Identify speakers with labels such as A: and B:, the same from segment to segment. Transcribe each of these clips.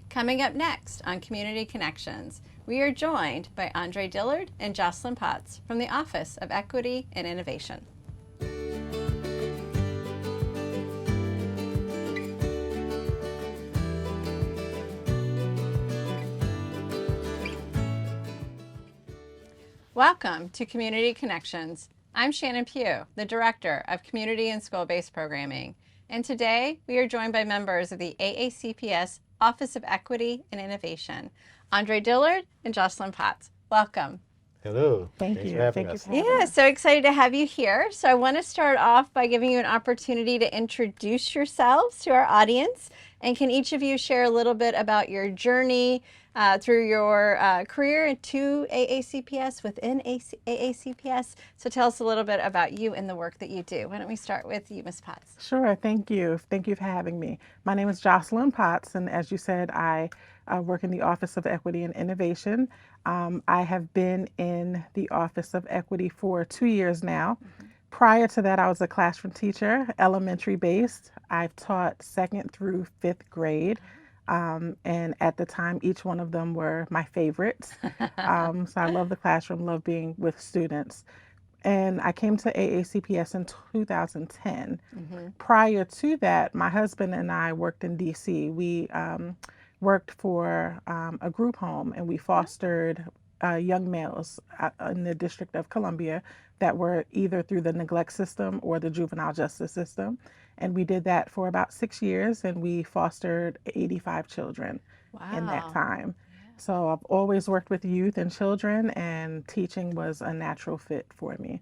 A: Coming up next on Community Connections, we are joined by Andre Dillard and Jocelyn Potts from the Office of Equity and Innovation. Welcome to Community Connections. I'm Shannon Pugh, the Director of Community and School-Based Programming, and today we are joined by members of the AACPS Office of Equity and Innovation, Andre Dillard and Jocelyn Potts. Welcome.
B: Hello.
C: Thank
B: Thanks
C: you.
B: for having
C: Thank you
B: us.
C: for having
A: Yeah,
C: us.
A: so excited to have you here. So I want to start off by giving you an opportunity to introduce yourselves to our audience. And can each of you share a little bit about your journey through your career to AACPS, within AACPS? So tell us a little bit about you and the work that you do. Why don't we start with you, Ms. Potts?
C: Sure. Thank you. Thank you for having me. My name is Jocelyn Potts, and as you said, I work in the Office of Equity and Innovation. I have been in the Office of Equity for 2 years now. Prior to that, I was a classroom teacher, elementary based. I've taught second through fifth grade. And at the time, each one of them were my favorites. So I love the classroom, love being with students. And I came to AACPS in 2010. Prior to that, my husband and I worked in DC. We worked for a group home, and we fostered young males in the District of Columbia that were either through the neglect system or the juvenile justice system. And we did that for about 6 years, and we fostered 85 children in that
A: Wow.
C: time. So I've always worked with youth and children, and teaching was a natural fit for me.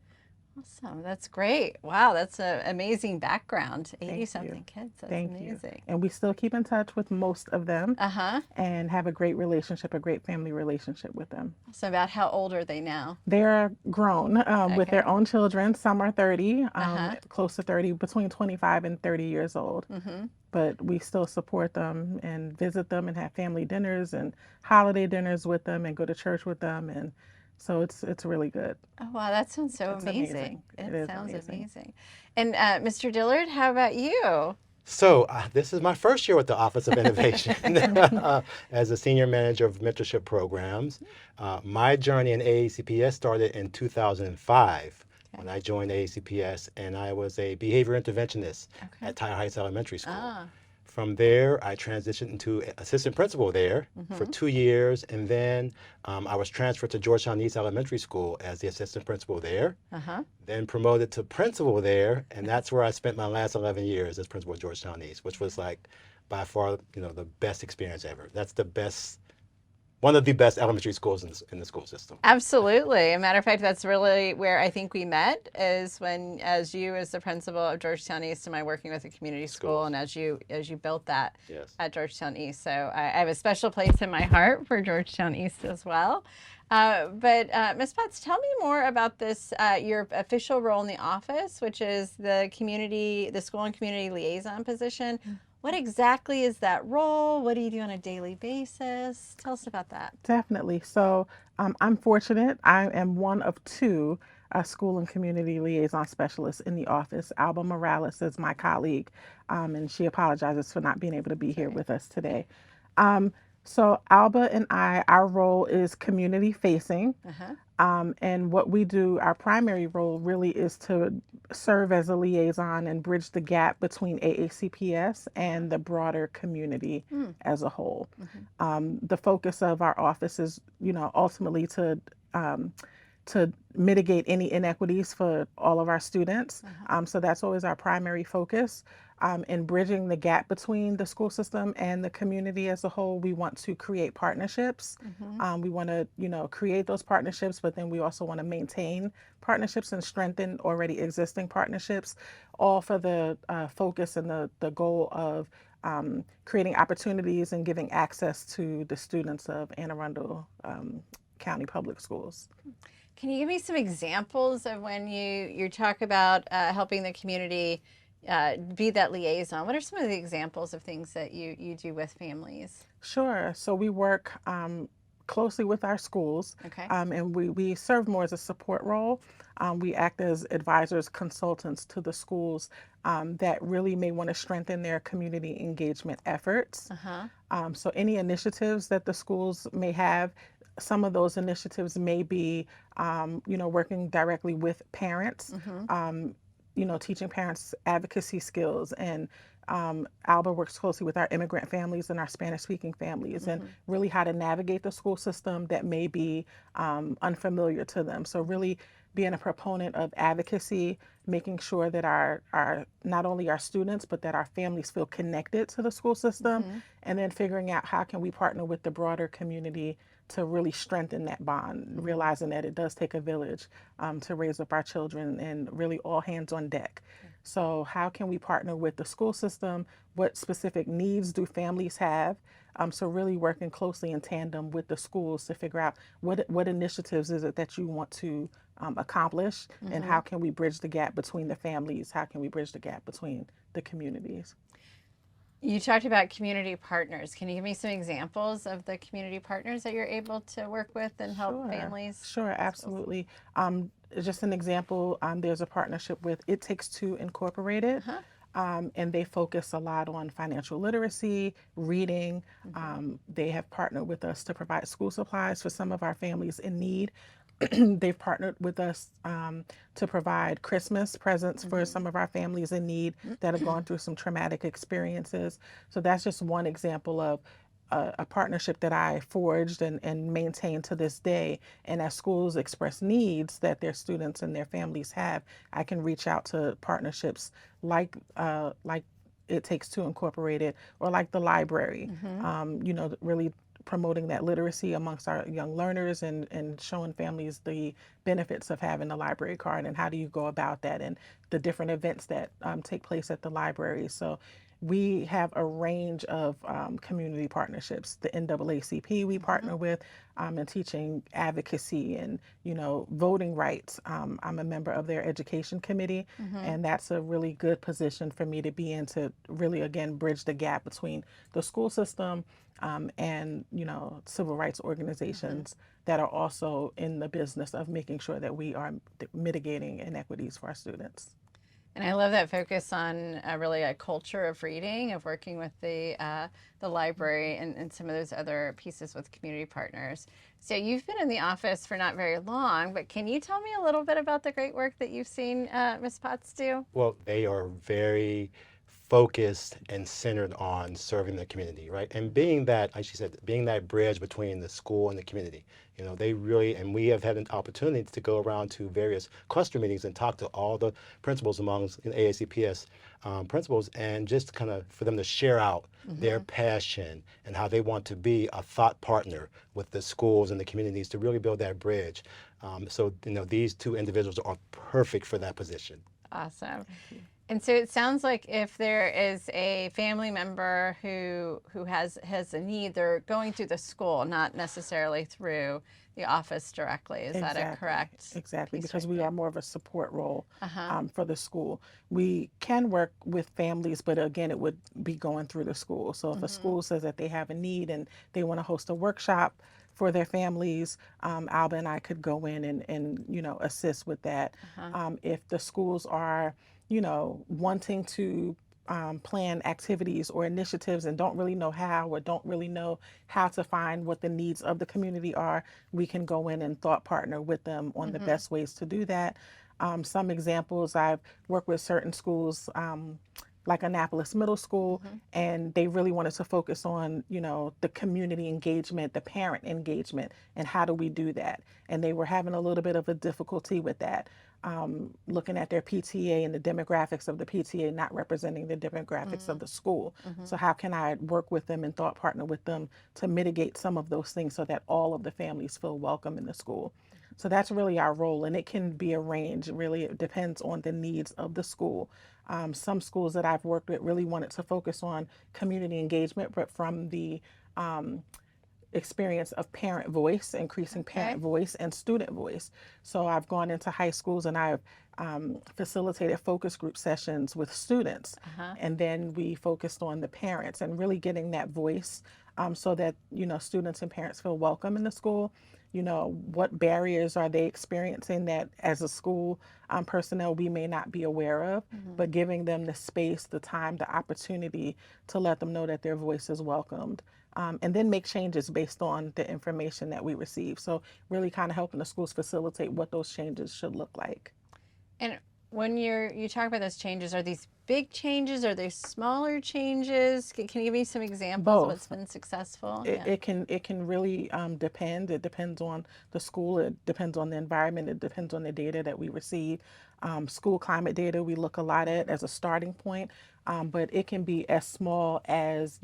A: Awesome. That's great. Wow, that's an amazing background.
C: Thank
A: 80-something
C: you.
A: kids. That's
C: Thank you.
A: amazing.
C: And we still keep in touch with most of them
A: Uh-huh.
C: and have a great relationship, a great family relationship with them.
A: So about how old are they now?
C: They're grown with
A: Okay.
C: their own children. Some are 30,
A: Uh-huh.
C: close to 30, between 25 and 30 years old.
A: Mm-hmm.
C: But we still support them and visit them and have family dinners and holiday dinners with them and go to church with them. And so it's really good.
A: Oh, wow, that sounds so
C: It's
A: amazing.
C: amazing.
A: It
C: It is
A: sounds
C: amazing.
A: amazing. And Mr. Dillard, how about you?
B: So, this is my first year with the Office of Innovation as a senior manager of mentorship programs. My journey in AACPS started in 2005 when I joined AACPS, and I was a behavior interventionist
A: Okay.
B: at Tyler Heights Elementary School.
A: Ah,
B: From there, I transitioned into assistant principal there for 2 years, and then I was transferred to Georgetown East Elementary School as the assistant principal there.
A: uh-huh.
B: Then promoted to principal there, and that's where I spent my last 11 years as principal at Georgetown East, which was like by far, the best experience ever. That's one of the best elementary schools in the school system.
A: Absolutely. As a matter of fact, that's really where I think we met, is when, as you as the principal of Georgetown East, and I working with a community school,
B: Schools.
A: and as you built that
B: Yes.
A: at Georgetown East. So I have a special place in my heart for Georgetown East as well. But Ms. Potts, tell me more about this, your official role in the office, which is the school and community liaison position. What exactly is that role? What do you do on a daily basis? Tell us about that.
C: Definitely. So I'm fortunate. I am one of two school and community liaison specialists in the office. Alba Morales is my colleague, and she apologizes for not being able to be here with us today. Um, so Alba and our role is community facing.
A: Uh-huh.
C: And what we do, our primary role really is to serve as a liaison and bridge the gap between AACPS and the broader community as a whole. The focus of our office is, ultimately to mitigate any inequities for all of our students. So that's always our primary focus. In bridging the gap between the school system and the community as a whole, we want to create partnerships. We want to, create those partnerships, but then we also want to maintain partnerships and strengthen already existing partnerships, all for the focus and the goal of creating opportunities and giving access to the students of Anne Arundel County Public Schools.
A: Can you give me some examples of when you talk about helping the community be that liaison? What are some of the examples of things that you do with families?
C: Sure. So we work closely with our schools,
A: Okay.
C: and we serve more as a support role. We act as advisors, consultants to the schools that really may want to strengthen their community engagement efforts.
A: Uh-huh.
C: So any initiatives that the schools may have, some of those initiatives may be, working directly with parents,
A: Mm-hmm.
C: teaching parents advocacy skills. And Alba works closely with our immigrant families and our Spanish-speaking families, and
A: Mm-hmm.
C: really how to navigate the school system that may be unfamiliar to them. So really being a proponent of advocacy, making sure that our not only our students but that our families feel connected to the school system,
A: Mm-hmm.
C: and then figuring out how can we partner with the broader community to really strengthen that bond, realizing that it does take a village to raise up our children, and really all hands on deck. So how can we partner with the school system? What specific needs do families have? So really working closely in tandem with the schools to figure out what initiatives is it that you want to accomplish, and
A: Mm-hmm.
C: how can we bridge the gap between the families? How can we bridge the gap between the communities?
A: You talked about community partners. Can you give me some examples of the community partners that you're able to work with and help
C: Sure,
A: families?
C: sure,
A: Schools?
C: absolutely. Just an example, there's a partnership with It Takes Two Incorporated,
A: Uh-huh.
C: and they focus a lot on financial literacy, reading.
A: Mm-hmm.
C: They have partnered with us to provide school supplies for some of our families in need. They've partnered with us to provide Christmas presents for
A: Mm-hmm.
C: some of our families in need that have gone through some traumatic experiences. So that's just one example of a partnership that I forged and maintain to this day. And as schools express needs that their students and their families have, I can reach out to partnerships like It Takes Two Incorporated, or like the library.
A: Mm-hmm.
C: Really promoting that literacy amongst our young learners, and showing families the benefits of having a library card, and how do you go about that, and the different events that take place at the library. So we have a range of community partnerships. The NAACP we
A: Mm-hmm.
C: partner with in teaching advocacy and voting rights. I'm a member of their education committee,
A: Mm-hmm.
C: and that's a really good position for me to be in, to really again bridge the gap between the school system and civil rights
A: Mm-hmm.
C: organizations that are also in the business of making sure that we are mitigating inequities for our students.
A: And I love that focus on really a culture of reading, of working with the library and some of those other pieces with community partners. So you've been in the office for not very long, but can you tell me a little bit about the great work that you've seen Ms. Potts do?
B: Well, they are very focused and centered on serving the community, right? And being that, like she said, being that bridge between the school and the community. They really, and we have had an opportunity to go around to various cluster meetings and talk to all the principals amongst AACPS principals, and just kind of for them to share out their
A: Mm-hmm.
B: passion and how they want to be a thought partner with the schools and the communities to really build that bridge. So these two individuals are perfect for that position.
A: Awesome. And so it sounds like if there is a family member who has a need, they're going through the school, not necessarily through the office directly. Is that a correct
C: Exactly,
A: piece
C: because
A: right
C: we
A: there?
C: are more of a support role
A: Uh-huh.
C: for the school. We can work with families, but again, it would be going through the school. So if a
A: Mm-hmm.
C: school says that they have a need and they want to host a workshop for their families, Alba and I could go in and assist with that.
A: Uh-huh.
C: If the schools are wanting to plan activities or initiatives and don't really know how, or don't really know how to find what the needs of the community are, we can go in and thought partner with them on the
A: Mm-hmm.
C: best ways to do that. Some examples, I've worked with certain schools, like Annapolis Middle School,
A: Mm-hmm.
C: and they really wanted to focus on, the community engagement, the parent engagement, and how do we do that? And they were having a little bit of a difficulty with that. Looking at their PTA and the demographics of the PTA not representing the demographics of the school.
A: Mm-hmm.
C: So how can I work with them and thought partner with them to mitigate some of those things so that all of the families feel welcome in the school? So that's really our role, and it can be a range. Really, it depends on the needs of the school. Some schools that I've worked with really wanted to focus on community engagement, but from the experience of parent voice, increasing
A: Okay.
C: parent voice and student voice. So I've gone into high schools and I've facilitated focus group sessions with students.
A: Uh-huh.
C: And then we focused on the parents and really getting that voice so that, students and parents feel welcome in the school. What barriers are they experiencing that as a school personnel we may not be aware of, but giving them the space, the time, the opportunity to let them know that their voice is welcomed. And then make changes based on the information that we receive. So really kind of helping the schools facilitate what those changes should look like.
A: And when you talk about those changes, are these big changes? Are they smaller changes? Can you give me some examples of what's been successful?
C: It can really depend. It depends on the school. It depends on the environment. It depends on the data that we receive. School climate data we look a lot at as a starting point, but it can be as small as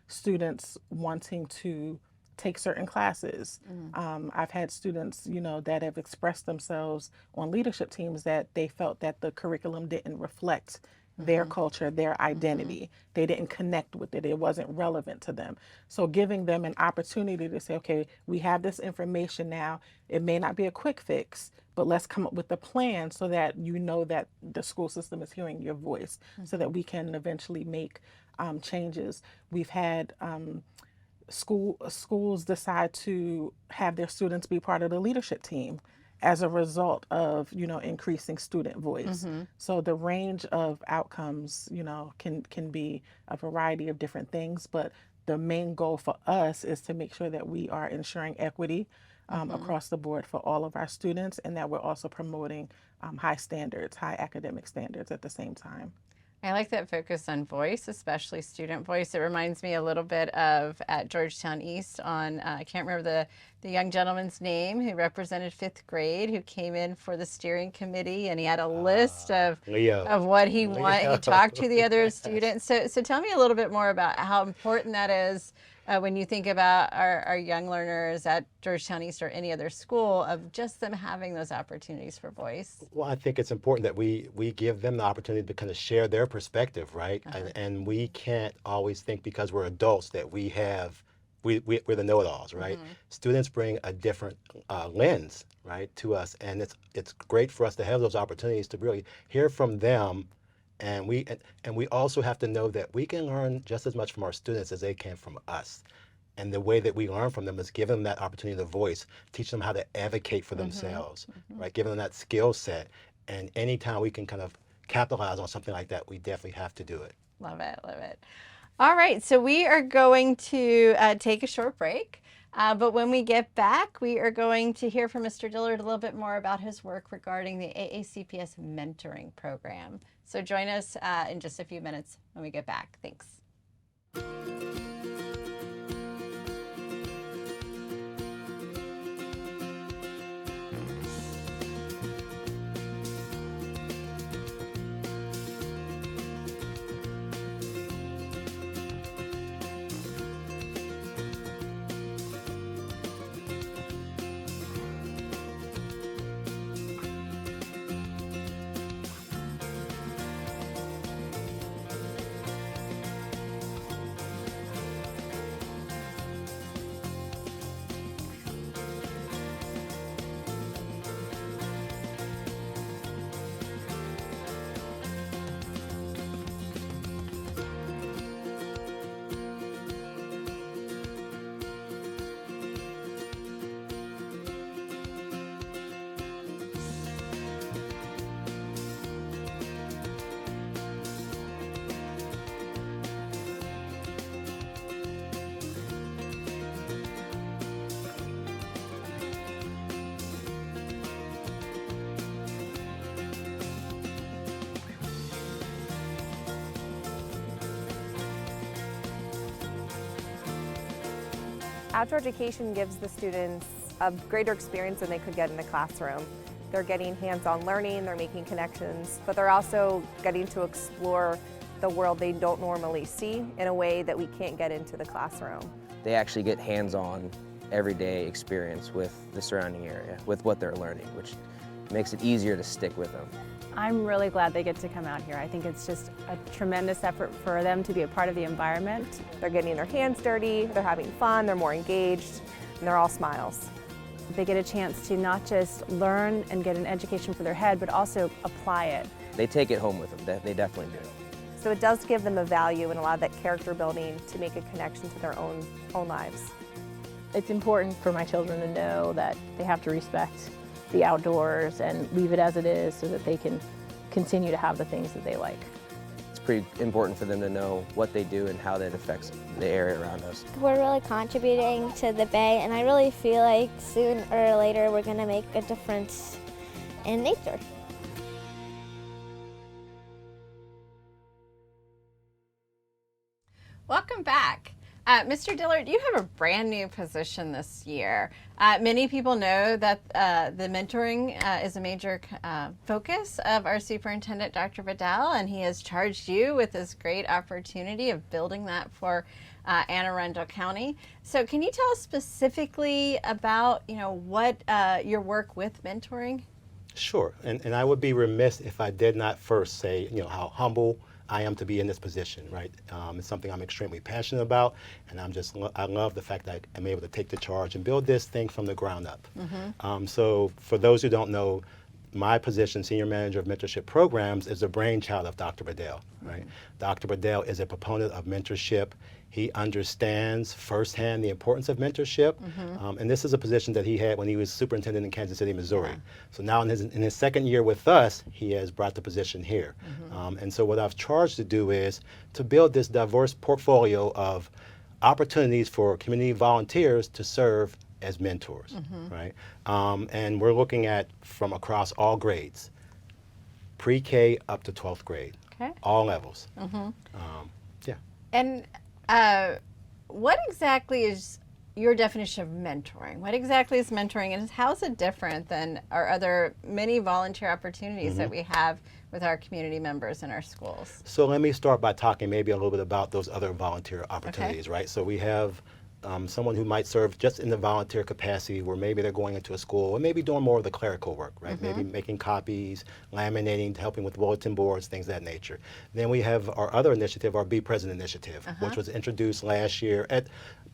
C: students wanting to take certain classes. I've had students, that have expressed themselves on leadership teams that they felt that the curriculum didn't reflect their culture, their identity. They didn't connect with it. It wasn't relevant to them. So giving them an opportunity to say, okay, we have this information now. It may not be a quick fix, but let's come up with a plan so that that the school system is hearing your voice, so that we can eventually make changes. We've had schools decide to have their students be part of the leadership team as a result of increasing student voice. So the range of outcomes can be a variety of different things, but the main goal for us is to make sure that we are ensuring equity across the board for all of our students, and that we're also promoting high standards, high academic standards at the same time.
A: I like that focus on voice, especially student voice. It reminds me a little bit of at Georgetown East on, I can't remember the young gentleman's name who represented fifth grade, who came in for the steering committee, and he had a list of what he wanted. He talked to the other students. So tell me a little bit more about how important that is when you think about our young learners at Georgetown East or any other school, of just them having those opportunities for voice.
B: Well, I think it's important that we give them the opportunity to kind of share their perspective, right? And we can't always think because we're adults that we're the know-it-alls, right? Students bring a different lens, right, to us, and it's great for us to have those opportunities to really hear from them. And we also have to know that we can learn just as much from our students as they can from us. And the way that we learn from them is give them that opportunity to voice, teach them how to advocate for themselves, right? Give them that skill set. And anytime we can kind of capitalize on something like that, we definitely have to do it.
A: Love it, love it. All right, so we are going to take a short break. But when we get back, we are going to hear from Mr. Dillard a little bit more about his work regarding the AACPS mentoring program. So join us in just a few minutes when we get back. Thanks.
D: Outdoor education gives the students a greater experience than they could get in the classroom. They're getting hands-on learning, they're making connections, but they're also getting to explore the world they don't normally see in a way that we can't get into the classroom.
E: They actually get hands-on, everyday experience with the surrounding area, with what they're learning, which makes it easier to stick with them.
F: I'm really glad they get to come out here. I think it's just a tremendous effort for them to be a part of the environment.
D: They're getting their hands dirty, they're having fun, they're more engaged, and they're all smiles.
F: They get a chance to not just learn and get an education for their head, but also apply it.
E: They take it home with them, they definitely do.
D: So it does give them a value and a lot of that character building to make a connection to their own lives.
F: It's important for my children to know that they have to respect the outdoors and leave it as it is so that they can continue to have the things that they like.
E: It's pretty important for them to know what they do and how that affects the area around us.
G: We're really contributing to the bay, and I really feel like sooner or later we're going to make a difference in nature.
A: Welcome back. Mr. Dillard, you have a brand new position this year. Many people know that the mentoring is a major focus of our superintendent, Dr. Bedell, and he has charged you with this great opportunity of building that for Anne Arundel County. So can you tell us specifically about, what your work with mentoring?
B: Sure, and I would be remiss if I did not first say, how humble I am to be in this position, right? It's something I'm extremely passionate about, and I love the fact that I'm able to take the charge and build this thing from the ground up. So for those who don't know, my position, Senior Manager of Mentorship Programs, is the brainchild of Dr. Bedell, right? Dr. Bedell is a proponent of mentorship. He understands firsthand the importance of mentorship, and this is a position that he had when he was superintendent in Kansas City, Missouri. So now in his second year with us, he has brought the position here. And so what I've charged to do is to build this diverse portfolio of opportunities for community volunteers to serve as mentors, right? And we're looking at from across all grades, pre-K up to 12th grade, all levels. Yeah.
A: And what exactly is your definition of mentoring? What exactly is mentoring, and how is it different than our other many volunteer opportunities that we have with our community members in our schools?
B: So let me start by talking maybe a little bit about those other volunteer opportunities, right? So we have someone who might serve just in the volunteer capacity where maybe they're going into a school and maybe doing more of the clerical work, right? Maybe making copies, laminating, helping with bulletin boards, things of that nature. Then we have our other initiative, our Be Present initiative, which was introduced last year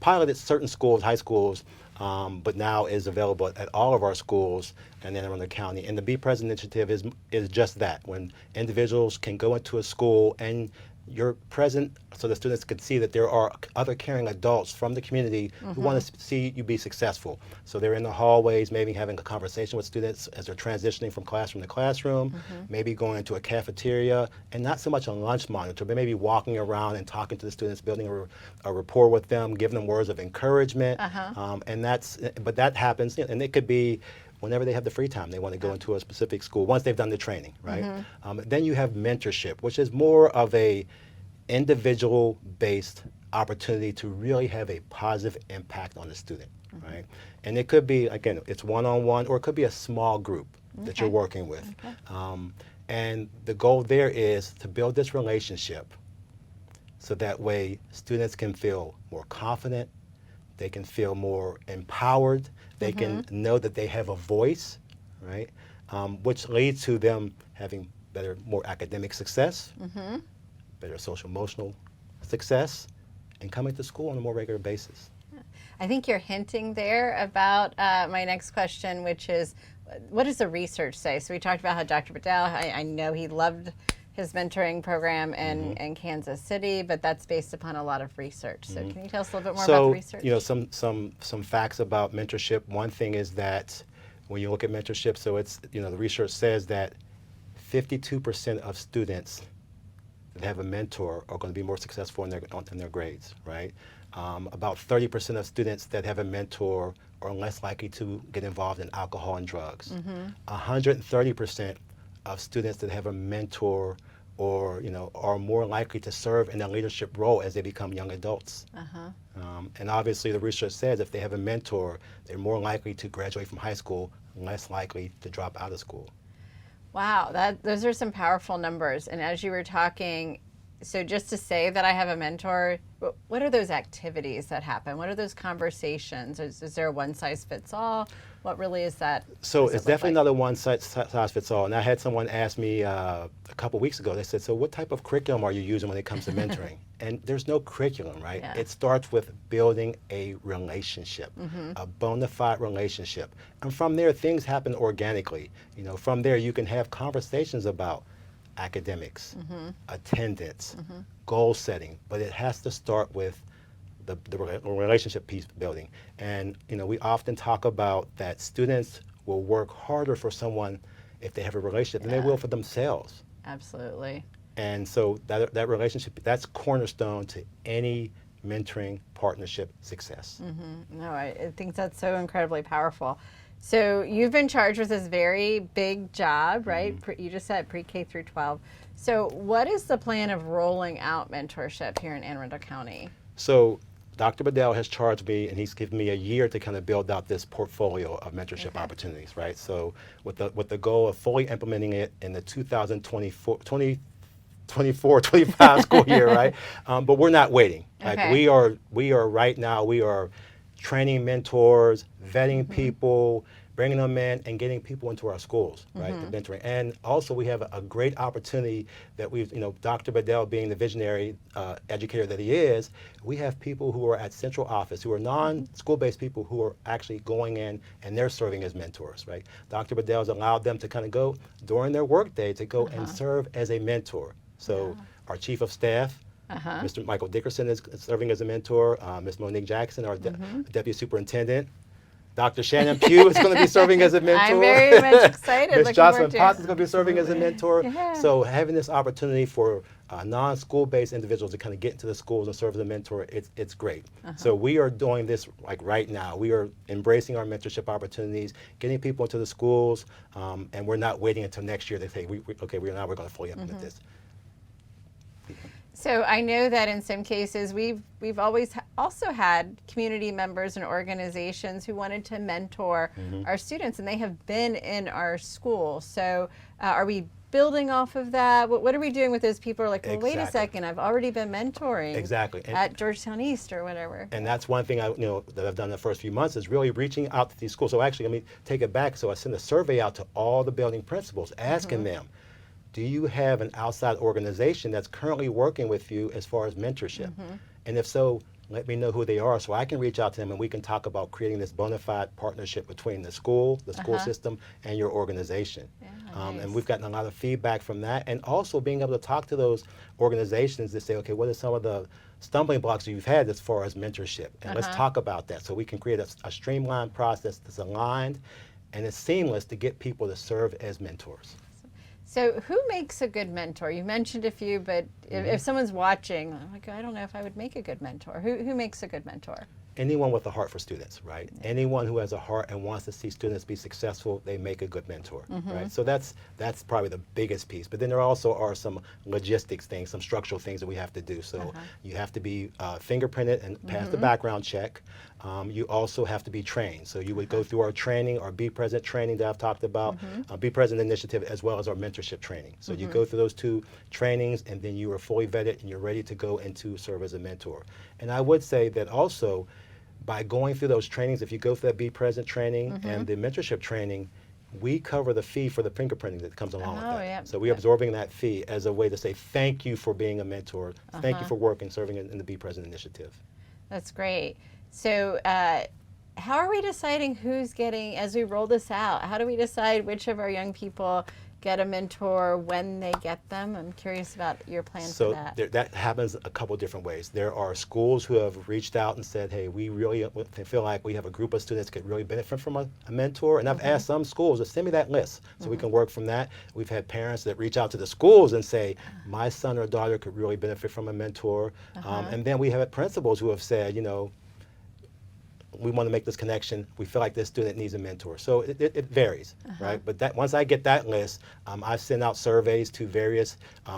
B: piloted certain schools, high schools, but now is available at all of our schools and then around the county. And the Be Present initiative is just that, when individuals can go into a school and you're present so the students can see that there are other caring adults from the community who want to see you be successful. So they're in the hallways, maybe having a conversation with students as they're transitioning from classroom to classroom, maybe going into a cafeteria, and not so much a lunch monitor, but maybe walking around and talking to the students, building a rapport with them, giving them words of encouragement. But that happens, and it could be whenever they have the free time, they want to go into a specific school once they've done the training, right? Then you have mentorship, which is more of a individual-based opportunity to really have a positive impact on the student, right? And it could be, again, it's one-on-one, or it could be a small group that you're working with. And the goal there is to build this relationship so that way students can feel more confident, they can feel more empowered, they can know that they have a voice, right? Which leads to them having more academic success, better social emotional success, and coming to school on a more regular basis.
A: I think you're hinting there about my next question, which is, what does the research say? So we talked about how Dr. Bedell, I know he loved his mentoring program in Kansas City, but that's based upon a lot of research. So can you tell us a little bit more about the research?
B: Some facts about mentorship. One thing is that when you look at mentorship, so it's, the research says that 52% of students that have a mentor are going to be more successful in their grades, right? About 30% of students that have a mentor are less likely to get involved in alcohol and drugs. 130% of students that have a mentor or are more likely to serve in a leadership role as they become young adults. And obviously the research says if they have a mentor, they're more likely to graduate from high school, less likely to drop out of school.
A: Wow, those are some powerful numbers. And as you were talking, so just to say that I have a mentor, what are those activities that happen? What are those conversations? Is there a one-size-fits-all? What really is that?
B: So it's definitely not a one-size-fits-all. And I had someone ask me a couple weeks ago, they said, so what type of curriculum are you using when it comes to mentoring? And there's no curriculum, right?
A: Yeah.
B: It starts with building a relationship, a bona fide relationship. And from there, things happen organically. From there, you can have conversations about academics, attendance, goal setting, but it has to start with the relationship piece building. And we often talk about that students will work harder for someone if they have a relationship than they will for themselves.
A: Absolutely.
B: And so that relationship, that's cornerstone to any mentoring partnership success.
A: No, I think that's so incredibly powerful. So you've been charged with this very big job, right? You just said pre-K through 12. So what is the plan of rolling out mentorship here in Anne Arundel County?
B: So Dr. Bedell has charged me, and he's given me a year to kind of build out this portfolio of mentorship opportunities, right? So with the goal of fully implementing it in the 2024-25 school year, right? But we're not waiting. Like we are right now, we are training mentors, vetting people, bringing them in and getting people into our schools, right? The mentoring. And also we have a great opportunity that Dr. Bedell being the visionary educator that he is, we have people who are at central office, who are non-school-based people who are actually going in and they're serving as mentors, right? Dr. Bedell's allowed them to kind of go during their workday to go and serve as a mentor. So our chief of staff, Mr. Michael Dickerson is serving as a mentor, Ms. Monique Jackson, our deputy superintendent, Dr. Shannon Pugh is going to be serving as a mentor.
A: I'm very much excited.
B: Ms. Jocelyn Potts is going to be serving as a mentor. So having this opportunity for non-school-based individuals to kind of get into the schools and serve as a mentor, it's great. So we are doing this like right now. We are embracing our mentorship opportunities, getting people into the schools, and we're not waiting until next year to say, okay, we're going to fully implement this.
A: So I know that in some cases we've always also had community members and organizations who wanted to mentor our students, and they have been in our school. So are we building off of that? What are we doing with those people who are like, well, wait a second, I've already been mentoring at Georgetown East or whatever.
B: And that's one thing that I've done the first few months is really reaching out to these schools. So actually, let me take it back. So I sent a survey out to all the building principals asking them, do you have an outside organization that's currently working with you as far as mentorship? And if so, let me know who they are so I can reach out to them and we can talk about creating this bona fide partnership between the school system, and your organization. And we've gotten a lot of feedback from that, and also being able to talk to those organizations to say, okay, what are some of the stumbling blocks you've had as far as mentorship? And let's talk about that so we can create a streamlined process that's aligned and it's seamless to get people to serve as mentors.
A: So who makes a good mentor? You mentioned a few, but if someone's watching, I'm like, I don't know if I would make a good mentor. Who makes a good mentor?
B: Anyone with a heart for students, right? Anyone who has a heart and wants to see students be successful, they make a good mentor, right? So that's probably the biggest piece. But then there also are some logistics things, some structural things that we have to do. So you have to be fingerprinted and pass the background check. You also have to be trained. So you would go through our training, our Be Present training that I've talked about, Be Present initiative, as well as our mentorship training. So you go through those two trainings and then you are fully vetted and you're ready to go into serve as a mentor. And I would say that also by going through those trainings, if you go through that Be Present training and the mentorship training, we cover the fee for the fingerprinting that comes along with that. So we're absorbing that fee as a way to say thank you for being a mentor, thank you for working, serving in the Be Present initiative.
A: That's great. So how are we deciding who's getting, as we roll this out, how do we decide which of our young people get a mentor, when they get them? I'm curious about your plan for that.
B: So that happens a couple different ways. There are schools who have reached out and said, hey, we really feel like we have a group of students that could really benefit from a mentor. And I've asked some schools to send me that list so we can work from that. We've had parents that reach out to the schools and say, my son or daughter could really benefit from a mentor. And then we have principals who have said, we want to make this connection. We feel like this student needs a mentor. So it varies, right? But once I get that list, I send out surveys to various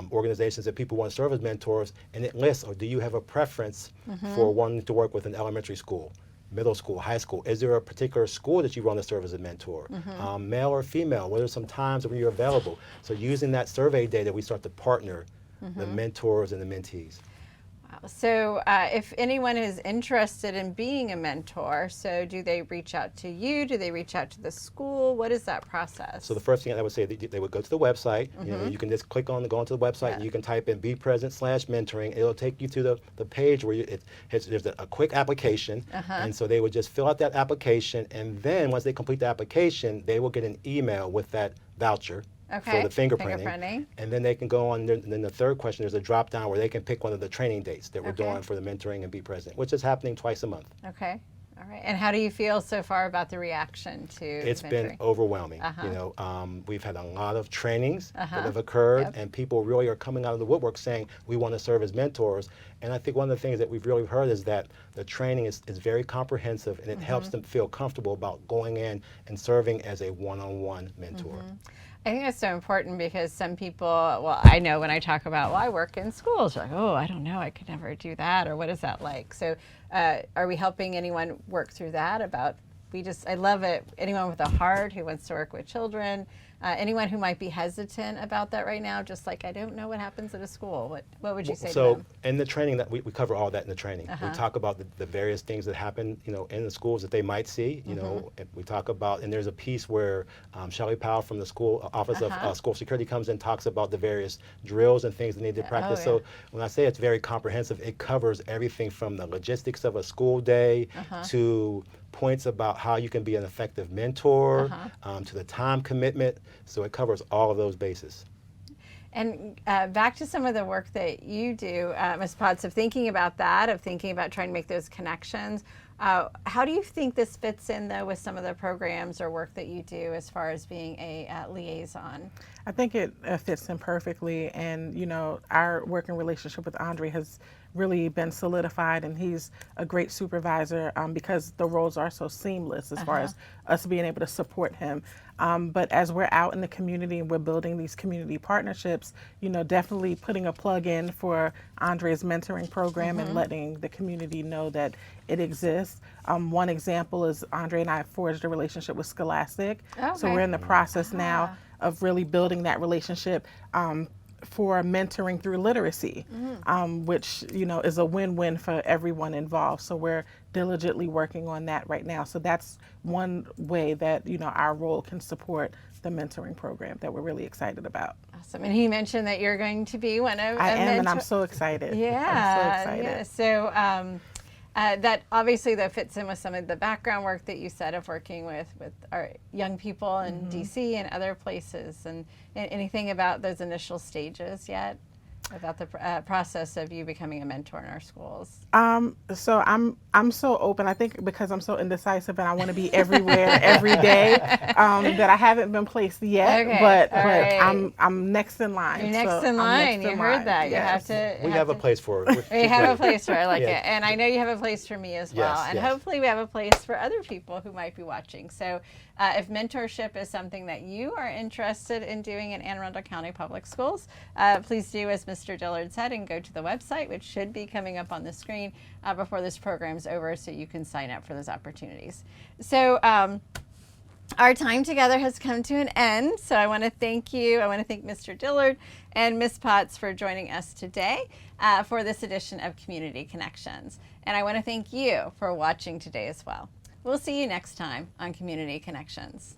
B: organizations that people want to serve as mentors, and it lists, or do you have a preference for wanting to work with an elementary school, middle school, high school? Is there a particular school that you want to serve as a mentor? Male or female? What are some times when you're available? So using that survey data, we start to partner the mentors and the mentees.
A: So if anyone is interested in being a mentor, so do they reach out to you? Do they reach out to the school? What is that process?
B: So the first thing I would say, they would go to the website. You can just click on, go onto the website, and you can type in Be Present /mentoring. It'll take you to the page where there's a quick application. And so they would just fill out that application, and then once they complete the application, they will get an email with that voucher.
A: Okay.
B: for the fingerprinting.
A: Fingerprinting.
B: And then they can go on, and then the third question, there's a drop down where they can pick one of the training dates that we're
A: Okay.
B: doing for the mentoring and Be Present, which is happening twice a month.
A: Okay. All right. And how do you feel so far about the reaction to
B: It's
A: mentoring?
B: been overwhelming.
A: Uh-huh.
B: You know, we've had a lot of trainings
A: Uh-huh.
B: that have occurred,
A: Yep.
B: and people really are coming out of the woodwork saying we want to serve as mentors. And I think one of the things that we've really heard is that the training is very comprehensive, and it helps them feel comfortable about going in and serving as a one-on-one mentor.
A: I think that's so important because some people, well, I know when I talk about, well, I work in schools, like, oh, I don't know, I could never do that, or what is that like? So are we helping anyone work through that about, I love it, anyone with a heart who wants to work with children, anyone who might be hesitant about that right now, just like, I don't know what happens at a school. What would you say to
B: So
A: them?
B: in the training, that we cover all that in the training.
A: Uh-huh.
B: We talk about the various things that happen, you know, in the schools that they might see. You know, and we talk about, and there's a piece where Shelley Powell from the school Office of School Security comes in and talks about the various drills and things they need to practice.
A: yeah.
B: So when I say it's very comprehensive, it covers everything from the logistics of a school day to points about how you can be an effective mentor, to the time commitment. So it covers all of those bases.
A: And back to some of the work that you do, Ms. Potts, of thinking about that, of thinking about trying to make those connections. How do you think this fits in, though, with some of the programs or work that you do as far as being a liaison?
C: I think it fits in perfectly, and you know, our working relationship with Andre has really been solidified, and he's a great supervisor because the roles are so seamless as far as us being able to support him. But as we're out in the community and we're building these community partnerships, you know, definitely putting a plug in for Andre's mentoring program and letting the community know that it exists. One example is Andre and I forged a relationship with Scholastic. So we're in the process now of really building that relationship for mentoring through literacy, which, you know, is a win-win for everyone involved. So we're diligently working on that right now. So that's one way that, you know, our role can support the mentoring program that we're really excited about.
A: Awesome. And he mentioned that you're going to be one of
C: I am, and I'm
A: mentor-
C: so excited.
A: Yeah,
C: I'm so excited.
A: yeah. So that obviously that fits in with some of the background work that you said of working with our young people in DC and other places. And anything about those initial stages yet? About the process of you becoming a mentor in our schools?
C: So I'm so open. I think because I'm so indecisive and I want to be everywhere every day, that I haven't been placed yet.
A: Okay,
C: But
A: all right.
C: I'm next in line.
A: You're next
C: So
A: in
C: I'm
A: line.
C: next
A: You
C: in
A: heard
C: line.
A: that. You
C: Yes.
A: have to.
B: We have a place for it.
A: We have a place for it. I like
B: Yeah.
A: it. And I know you have a place for me as well.
B: Yes,
A: And
B: yes.
A: hopefully we have a place for other people who might be watching. So if mentorship is something that you are interested in doing in Anne Arundel County Public Schools, please do as Mr. Dillard said and go to the website, which should be coming up on the screen before this program's over, so you can sign up for those opportunities. So our time together has come to an end, so I want to thank you. I want to thank Mr. Dillard and Ms. Potts for joining us today for this edition of Community Connections. And I want to thank you for watching today as well. We'll see you next time on Community Connections.